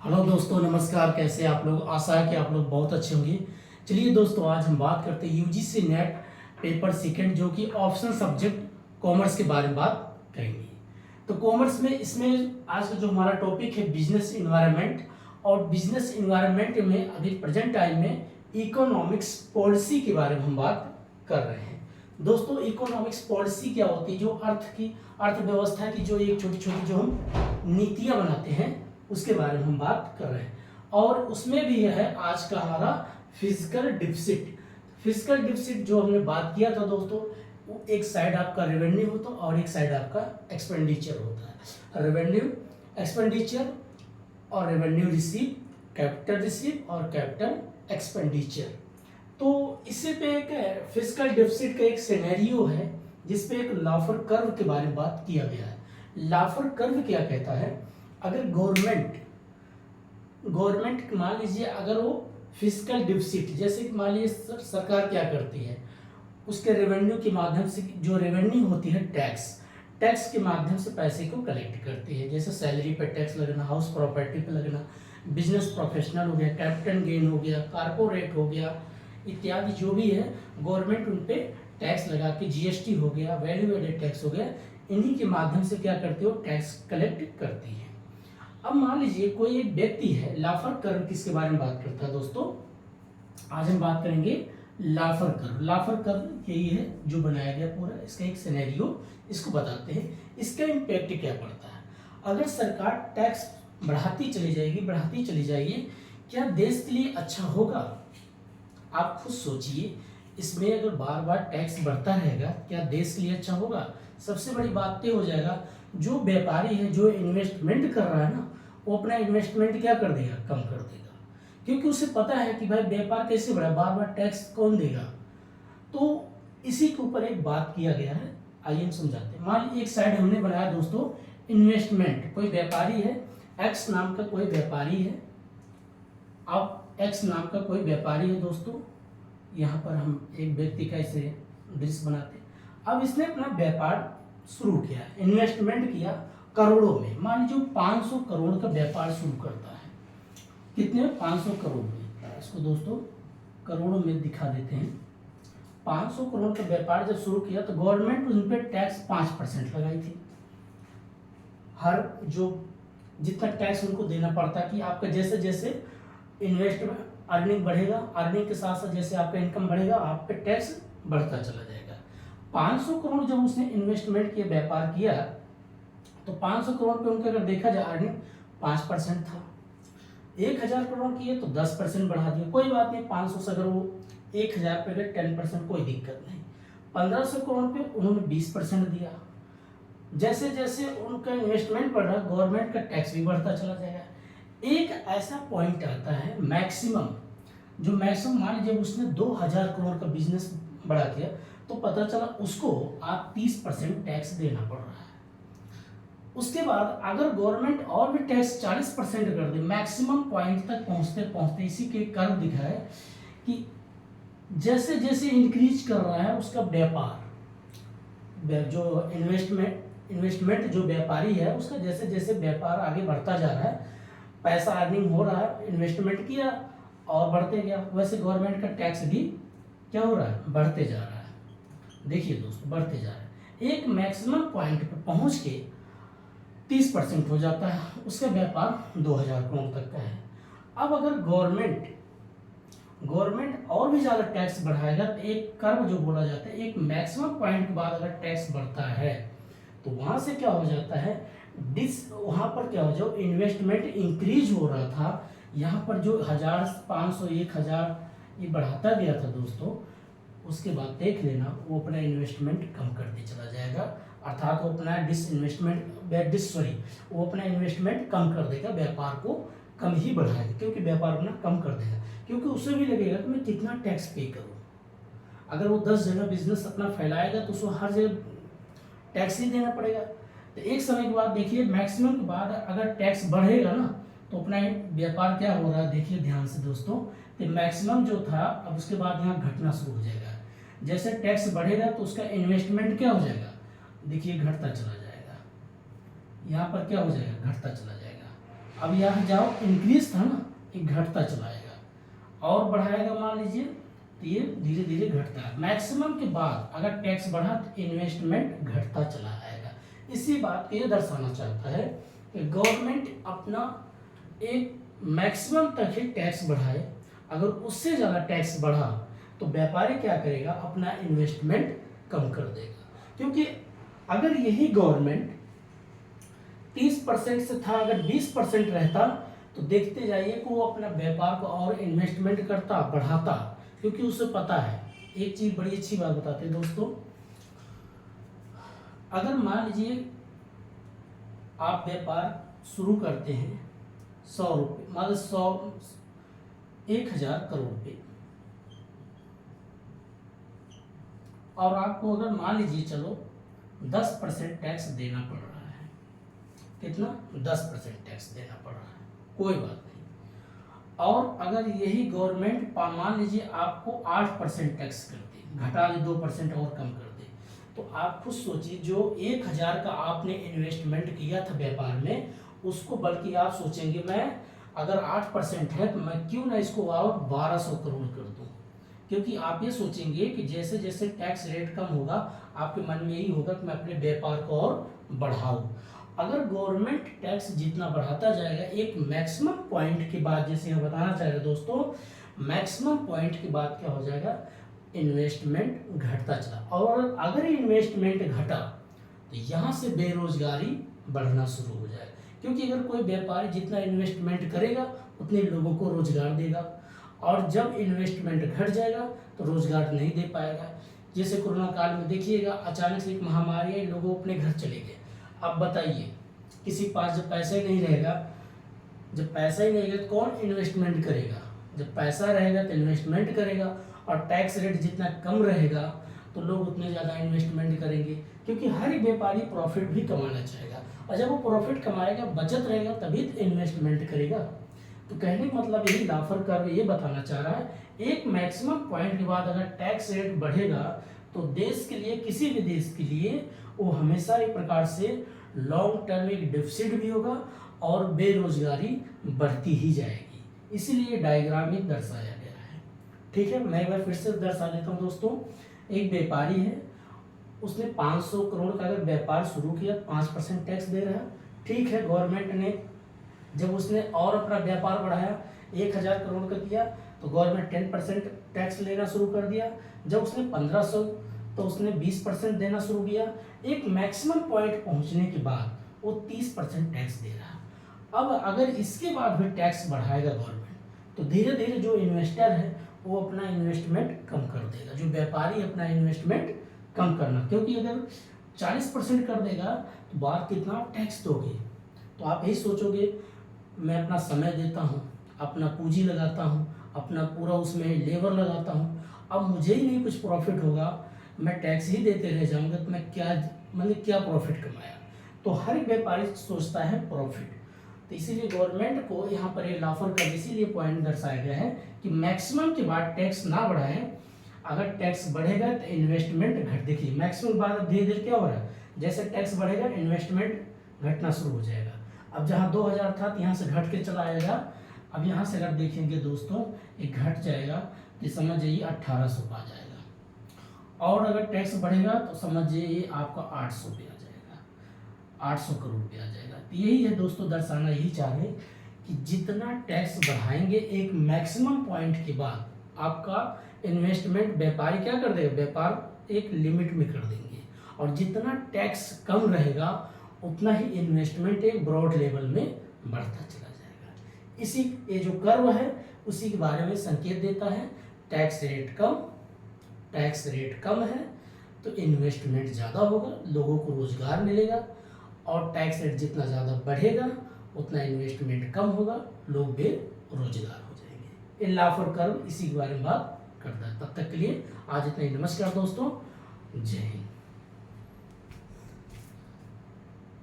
Hello दोस्तों, नमस्कार। कैसे आप लोग? आशा है कि आप लोग बहुत अच्छे होंगे। चलिए दोस्तों, आज हम बात करते हैं यूजीसी नेट पेपर सेकंड जो कि ऑप्शनल सब्जेक्ट कॉमर्स के बारे में बात करेंगे। तो कॉमर्स में इसमें आज का जो हमारा टॉपिक है बिजनेस इन्वायरमेंट, और बिजनेस इन्वायरमेंट में अभी प्रेजेंट टाइम में इकोनॉमिक्स पॉलिसी के बारे में हम बात कर रहे हैं। दोस्तों, इकोनॉमिक्स पॉलिसी क्या होती है? जो अर्थव्यवस्था की जो एक छोटी छोटी जो हम नीतियाँ बनाते हैं उसके बारे में हम बात कर रहे हैं। और उसमें भी यह है आज का हमारा फिजिकल डिफिसिट। फिजिकल डिफिसिट जो हमने बात किया था दोस्तों, वो एक साइड आपका रेवेन्यू होता है और एक साइड आपका एक्सपेंडिचर होता है। रेवेन्यू एक्सपेंडिचर और रेवेन्यू रिसीव, कैपिटल रिसीव और कैपिटल एक्सपेंडिचर। तो इसी पे एक फिजिकल डेफिसिट का एक सिनेरियो है जिसपे एक लाफर कर्व के बारे में बात किया गया है। लाफर कर्व क्या कहता है? अगर गवर्नमेंट मान लीजिए, अगर वो फिजिकल डिफिसिट, जैसे कि मान लीजिए सरकार क्या करती है, उसके रेवेन्यू के माध्यम से, जो रेवेन्यू होती है टैक्स के माध्यम से पैसे को कलेक्ट करती है। जैसे सैलरी पे टैक्स लगना, हाउस प्रॉपर्टी पे लगना, बिजनेस प्रोफेशनल हो गया, कैपिटल गेन हो गया, कारपोरेट हो गया, इत्यादि जो भी है गवर्नमेंट उन पे टैक्स लगा के, जीएसटी हो गया, वैल्यू एडेड टैक्स हो गया, इन्हीं के माध्यम से क्या करती है, टैक्स कलेक्ट करती है। अब मान लीजिए कोई एक व्यक्ति है, लाफर कर्व किसके बारे में बात करता है दोस्तों? आज हम बात करेंगे लाफर कर्व। लाफर कर्व यही है जो बनाया गया पूरा, इसका एक सिनेरियो, इसको बताते हैं। इसका इम्पैक्ट क्या पड़ता है? अगर सरकार टैक्स बढ़ाती चली जाएगी, क्या देश के लिए अच्छा होगा? आप खुद सोचिए, इसमें अगर बार बार टैक्स बढ़ता रहेगा, क्या देश के लिए अच्छा होगा? सबसे बड़ी बात ये हो जाएगा, जो व्यापारी है, जो इन्वेस्टमेंट कर रहा है ना, वो अपना इन्वेस्टमेंट क्या कर देगा? कम कर देगा, क्योंकि उसे पता है कि भाई व्यापार कैसे बढ़ा, बार बार टैक्स कौन देगा। तो इसी के ऊपर एक बात किया गया है, आइए हम समझाते हैं। मान लीजिए एक साइड हमने बनाया दोस्तों इन्वेस्टमेंट, कोई व्यापारी है, एक्स नाम का कोई व्यापारी है। अब एक्स नाम का कोई व्यापारी है दोस्तों, यहाँ पर हम एक व्यक्ति का इसे दृश्य बनाते हैं। अब इसने अपना व्यापार शुरू किया, इन्वेस्टमेंट किया करोड़ों में। मान लीजिए 500 करोड़ का व्यापार शुरू करता है। कितने? 500 करोड़ में। इसको दोस्तों करोड़ों में दिखा देते हैं। 500 करोड़ का व्यापार जब शुरू किया तो गवर्नमेंट उन पर टैक्स 5% लगाई थी। हर जो जितना टैक्स उनको देना पड़ता कि आपका जैसे जैसे इन्वेस्टमेंट अर्निंग बढ़ेगा, अर्निंग के साथ साथ जैसे आपका इनकम बढ़ेगा, आप पे टैक्स बढ़ता चला जाएगा। 500 करोड़ जब उसने इन्वेस्टमेंट किया, व्यापार किया, तो 500 करोड़ पे उनका अगर देखा जाए अर्निंग 5% था। 1000 करोड़ किए तो 10% बढ़ा दिया, कोई बात नहीं। 500 से अगर वो 1000 पे अगर 10%, कोई दिक्कत नहीं। 1500 करोड़ पे उन्होंने 20% दिया। जैसे जैसे उनका इन्वेस्टमेंट बढ़ रहा, गवर्नमेंट का टैक्स भी बढ़ता चला जाएगा। एक ऐसा पॉइंट आता है मैक्सिमम, जो मैक्सिमम मान लीजिए उसने 2000 करोड़ का बिजनेस बड़ा किया, तो पता चला उसको आप 30% टैक्स देना पड़ रहा है। उसके बाद अगर गवर्नमेंट और भी टैक्स 40% कर दे, मैक्सिमम पॉइंट तक पहुंचते पहुंचते इसी के कर्व दिखा है कि जैसे जैसे इंक्रीज कर रहा है उसका व्यापार, जो इन्वेस्टमेंट जो व्यापारी है उसका जैसे जैसे व्यापार आगे बढ़ता जा रहा है, पैसा अर्निंग हो रहा है, इन्वेस्टमेंट किया और बढ़ते गया, वैसे गवर्नमेंट का टैक्स भी क्या हो रहा है? बढ़ते जा रहा है। देखिए दोस्तों, बढ़ते जा रहा है। एक मैक्सिमम पॉइंट पर पहुंच के 30% हो जाता है, उसका व्यापार 2000 करोड़ तक का है। अब अगर गवर्नमेंट और भी ज़्यादा टैक्स बढ़ाएगा, तो एक कर्व जो बोला जाता है, एक मैक्सिमम पॉइंट के बाद अगर टैक्स बढ़ता है तो वहाँ से क्या हो जाता है, वहाँ पर क्या हो, जो इन्वेस्टमेंट इंक्रीज हो रहा था, यहाँ पर जो 1000, 500, 1000 ये बढ़ाता गया था दोस्तों, उसके बाद देख लेना वो अपना इन्वेस्टमेंट कम करते चला जाएगा। अर्थात वो अपना वो अपना इन्वेस्टमेंट कम कर देगा, व्यापार को कम ही बढ़ाएगा, क्योंकि व्यापार अपना कम कर देगा, क्योंकि उसे भी लगेगा कि मैं कितना टैक्स पे करूँ। अगर वो 10 जगह बिजनेस अपना फैलाएगा तो उसको हर जगह टैक्स ही देना पड़ेगा। तो एक समय के बाद देखिए, मैक्सिमम के बाद अगर टैक्स बढ़ेगा ना, तो अपना व्यापार क्या हो रहा है, देखिए ध्यान से दोस्तों, कि मैक्सिमम जो था अब उसके बाद यहाँ घटना शुरू हो जाएगा। जैसे टैक्स बढ़ेगा तो उसका इन्वेस्टमेंट क्या हो जाएगा, देखिए घटता चला जाएगा। यहाँ पर क्या हो जाएगा, घटता चला जाएगा। अब यहाँ जाओ, इंक्रीज था ना, ये घटता चलाएगा और बढ़ाएगा, मान लीजिए तो ये धीरे धीरे घटता है। मैक्सिमम के बाद अगर टैक्स बढ़ा तो इन्वेस्टमेंट घटता चला आएगा। इसी बात को ये दर्शाना चाहता है कि गवर्नमेंट अपना एक मैक्सिमम तक ही टैक्स बढ़ाए, अगर उससे ज़्यादा टैक्स बढ़ा तो व्यापारी क्या करेगा, अपना इन्वेस्टमेंट कम कर देगा। क्योंकि अगर यही गवर्नमेंट 30% से था, अगर 20% रहता तो देखते जाइए कि वो अपना व्यापार को और इन्वेस्टमेंट करता, बढ़ाता, क्योंकि उसे पता है। एक चीज बड़ी अच्छी बात बताते हैं दोस्तों, अगर मान लीजिए आप व्यापार शुरू करते हैं 100 रुपये, मतलब 1000 करोड़ रुपये, और आपको अगर मान लीजिए चलो 10% टैक्स देना पड़ रहा है, कितना, 10% टैक्स देना पड़ रहा है, कोई बात नहीं। और अगर यही गवर्नमेंट मान लीजिए आपको 8% टैक्स कर दे, घटा दे, 2% और कम कर दे, तो आप खुद सोचिए जो 1000 का आपने इन्वेस्टमेंट किया था व्यापार में, उसको बल्कि आप सोचेंगे मैं अगर 8% है तो मैं क्यों ना इसको और 1200 करोड़ कर दूं। क्योंकि आप ये सोचेंगे कि जैसे जैसे टैक्स रेट कम होगा आपके मन में यही होगा कि मैं अपने व्यापार को और बढ़ाऊं। अगर गवर्नमेंट टैक्स जितना बढ़ाता जाएगा, एक मैक्सिमम पॉइंट के बाद, जैसे हम बताना चाह रहे हैं दोस्तों, मैक्सिमम पॉइंट के बाद क्या हो जाएगा, इन्वेस्टमेंट घटता चला। और अगर इन्वेस्टमेंट घटा तो यहाँ से बेरोजगारी बढ़ना शुरू हो जाएगा। क्योंकि अगर कोई व्यापारी जितना इन्वेस्टमेंट करेगा उतने लोगों को रोजगार देगा, और जब इन्वेस्टमेंट घट जाएगा तो रोजगार नहीं दे पाएगा। जैसे कोरोना काल में देखिएगा, अचानक से एक महामारी आई, लोगों अपने घर चले गए। अब बताइए, किसी के पास जब पैसा ही नहीं रहेगा, जब पैसा ही नहीं रहेगा तो कौन इन्वेस्टमेंट करेगा। जब पैसा रहेगा तो इन्वेस्टमेंट करेगा, और टैक्स रेट जितना कम रहेगा तो लोग उतने ज़्यादा इन्वेस्टमेंट करेंगे, क्योंकि हर एक व्यापारी प्रॉफिट भी कमाना चाहेगा, और जब वो प्रॉफिट कमाएगा, बचत रहेगा, तभी तो इन्वेस्टमेंट करेगा। तो कहने का मतलब यही लाफर कर्व ये बताना चाह रहा है, एक मैक्सिमम पॉइंट के बाद अगर टैक्स रेट बढ़ेगा तो देश के लिए, किसी भी देश के लिए, वो हमेशा एक प्रकार से लॉन्ग टर्म एक डिफिसिट भी होगा और बेरोजगारी बढ़ती ही जाएगी। इसीलिए डायग्राम में दर्शाया गया है। ठीक है, मैं एक बार फिर से दर्शा देता हूँ दोस्तों। एक व्यापारी है, उसने 500 करोड़ का अगर व्यापार शुरू किया, 5% टैक्स दे रहा है। ठीक है, गवर्नमेंट ने जब उसने और अपना व्यापार बढ़ाया, 1000 करोड़ का किया, तो गवर्नमेंट 10% टैक्स लेना शुरू कर दिया। जब उसने 1500, तो उसने 20% देना शुरू किया। एक मैक्सिमम पॉइंट पहुंचने के बाद वो 30% टैक्स दे रहा। अब अगर इसके बाद भी टैक्स बढ़ाएगा गवर्नमेंट, तो धीरे धीरे जो इन्वेस्टर है वो अपना इन्वेस्टमेंट कम कर देगा, जो व्यापारी अपना इन्वेस्टमेंट कम करना, क्योंकि अगर 40% कर देगा तो बाहर कितना टैक्स दोगे। तो आप यही सोचोगे, मैं अपना समय देता हूँ, अपना पूंजी लगाता हूँ, अपना पूरा उसमें लेबर लगाता हूँ, अब मुझे ही नहीं कुछ प्रॉफिट होगा, मैं टैक्स ही देते रह जाऊँगा, तो मैं क्या, मतलब क्या प्रॉफिट कमाया। तो हर एक व्यापारी सोचता है प्रॉफिट। तो इसीलिए गवर्नमेंट को यहाँ पर ये लाफर कर इसीलिए पॉइंट दर्शाया गया है कि मैक्सिमम के बाद टैक्स ना बढ़ाएं। अगर टैक्स बढ़ेगा तो इन्वेस्टमेंट घट, देखिए मैक्सिमम के बाद अब धीरे धीरे क्या हो रहा है, जैसे टैक्स बढ़ेगा इन्वेस्टमेंट घटना शुरू हो जाएगा। अब जहाँ 2000 था तो यहाँ से घट के चला आएगा। अब यहाँ से अगर देखेंगे दोस्तों, ये घट जाएगा तो समझ जाइए 1800 आ जाएगा, और अगर टैक्स बढ़ेगा तो समझिए ये आपका 800 पे आ जाएगा, 800 करोड़ पे आ जाएगा। तो यही है दोस्तों, दर्शाना यही चाह रहे कि जितना टैक्स बढ़ाएंगे एक मैक्सिमम पॉइंट के बाद आपका इन्वेस्टमेंट, व्यापारी क्या कर देगा, व्यापार एक लिमिट में कर देंगे, और जितना टैक्स कम रहेगा उतना ही इन्वेस्टमेंट एक ब्रॉड लेवल में बढ़ता चला जाएगा। इसी ये जो कर्व है उसी के बारे में संकेत देता है। टैक्स रेट कम है तो इन्वेस्टमेंट ज़्यादा होगा, लोगों को रोजगार मिलेगा, और टैक्स रेट जितना ज़्यादा बढ़ेगा उतना इन्वेस्टमेंट कम होगा, लोग बेरोजगार हो जाएंगे। ये लाफर कर्व इसी के बारे में बात करता है। तब तक के लिए आज इतना ही। नमस्कार दोस्तों, जय हिंद।